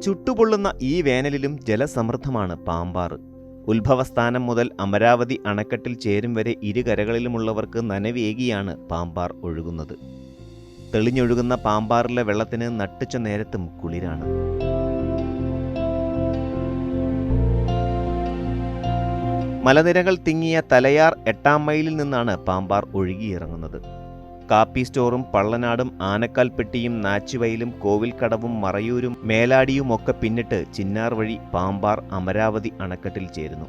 ചുട്ടുപൊള്ളുന്ന ഈ വേനലിലും ജലസമൃദ്ധമാണ് പാമ്പാറ്. ഉത്ഭവസ്ഥാനം മുതൽ അമരാവതി അണക്കെട്ടിൽ ചേരും വരെ ഇരുകരകളിലുമുള്ളവർക്ക് നനവേകിയാണ് പാമ്പാർ ഒഴുകുന്നത്. തെളിഞ്ഞൊഴുകുന്ന പാമ്പാറിലെ വെള്ളത്തിന് നട്ടുച്ച നേരത്തും കുളിരാണ്. മലനിരകൾ തിങ്ങിയ തലയാർ 8-ാം മൈലിൽ നിന്നാണ് പാമ്പാർ ഒഴുകിയിറങ്ങുന്നത്. കാപ്പി സ്റ്റോറും പള്ളനാടും ആനക്കാൽപ്പെട്ടിയും നാച്ചുവയലും കോവിൽക്കടവും മറയൂരും മേലാടിയുമൊക്കെ പിന്നിട്ട് ചിന്നാർ വഴി പാമ്പാർ അമരാവതി അണക്കെട്ടിൽ ചേരുന്നു.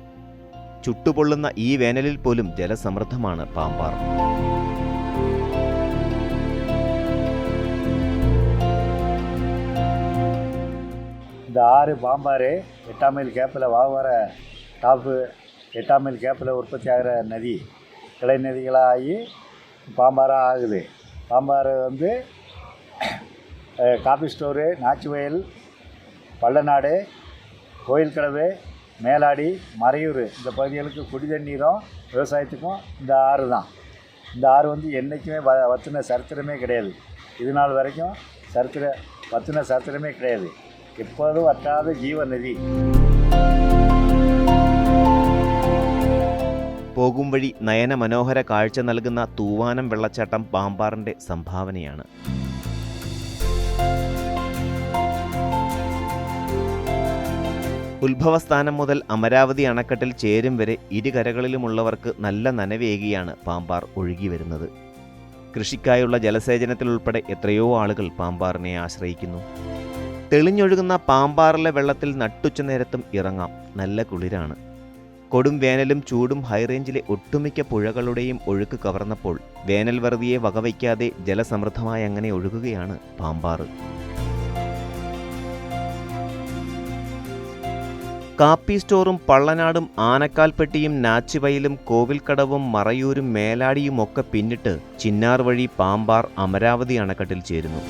ചുട്ടുപൊള്ളുന്ന ഈ വേനലിൽ പോലും ജലസമൃദ്ധമാണ് പാമ്പാർ. இந்த ஆறு பாம்பாறு 8-ஆம் மைல் கேப்பில் வாகவர டாப்பு 8-ஆம் மைல் கேப்பில் உற்பத்தி ஆகிற நதி கிளை நதிகளாக ஆகி பாம்பாறாக ஆகுது. பாம்பாறு வந்து காபி ஸ்டோரு, நாச்சுவயல், பள்ளநாடு, கோயில் கடவு, மேலாடி, மறையூர் இந்த பகுதிகளுக்கு குடி தண்ணீரும் விவசாயத்துக்கும் இந்த ஆறு தான். இந்த ஆறு வந்து என்றைக்குமே வற்றின சரித்திரமே கிடையாது. இது நாள் வரைக்கும் வற்றின சரித்திரமே கிடையாது. எப்போதும் வற்றாத ஜீவ நதி. പോകും വഴി നയന മനോഹര കാഴ്ച നൽകുന്ന തൂവാനം വെള്ളച്ചാട്ടം പാമ്പാറിൻ്റെ സംഭാവനയാണ്. ഉത്ഭവസ്ഥാനം മുതൽ അമരാവതി അണക്കെട്ടിൽ ചേരും വരെ ഇരുകരകളിലുമുള്ളവർക്ക് നല്ല നനവേകിയാണ് പാമ്പാർ ഒഴുകി വരുന്നത്. കൃഷിക്കായുള്ള ജലസേചനത്തിലുൾപ്പെടെ എത്രയോ ആളുകൾ പാമ്പാറിനെ ആശ്രയിക്കുന്നു. തെളിഞ്ഞൊഴുകുന്ന പാമ്പാറിലെ വെള്ളത്തിൽ നട്ടുച്ച നേരത്തും ഇറങ്ങാം. നല്ല കുളിരാണ്. കൊടും വേനലും ചൂടും ഹൈറേഞ്ചിലെ ഒട്ടുമിക്ക പുഴകളുടെയും ഒഴുക്ക് കവർന്നപ്പോൾ വേനൽ വറുതിയെ വകവയ്ക്കാതെ ജലസമൃദ്ധമായി അങ്ങനെ ഒഴുകുകയാണ് പാമ്പാറ്. കാപ്പി സ്റ്റോറും പള്ളനാടും ആനക്കാൽപ്പെട്ടിയും നാച്ചുവയലും കോവിൽക്കടവും മറയൂരും മേലാടിയുമൊക്കെ പിന്നിട്ട് ചിന്നാർ വഴി പാമ്പാർ അമരാവതി അണക്കെട്ടിൽ ചേരുന്നു.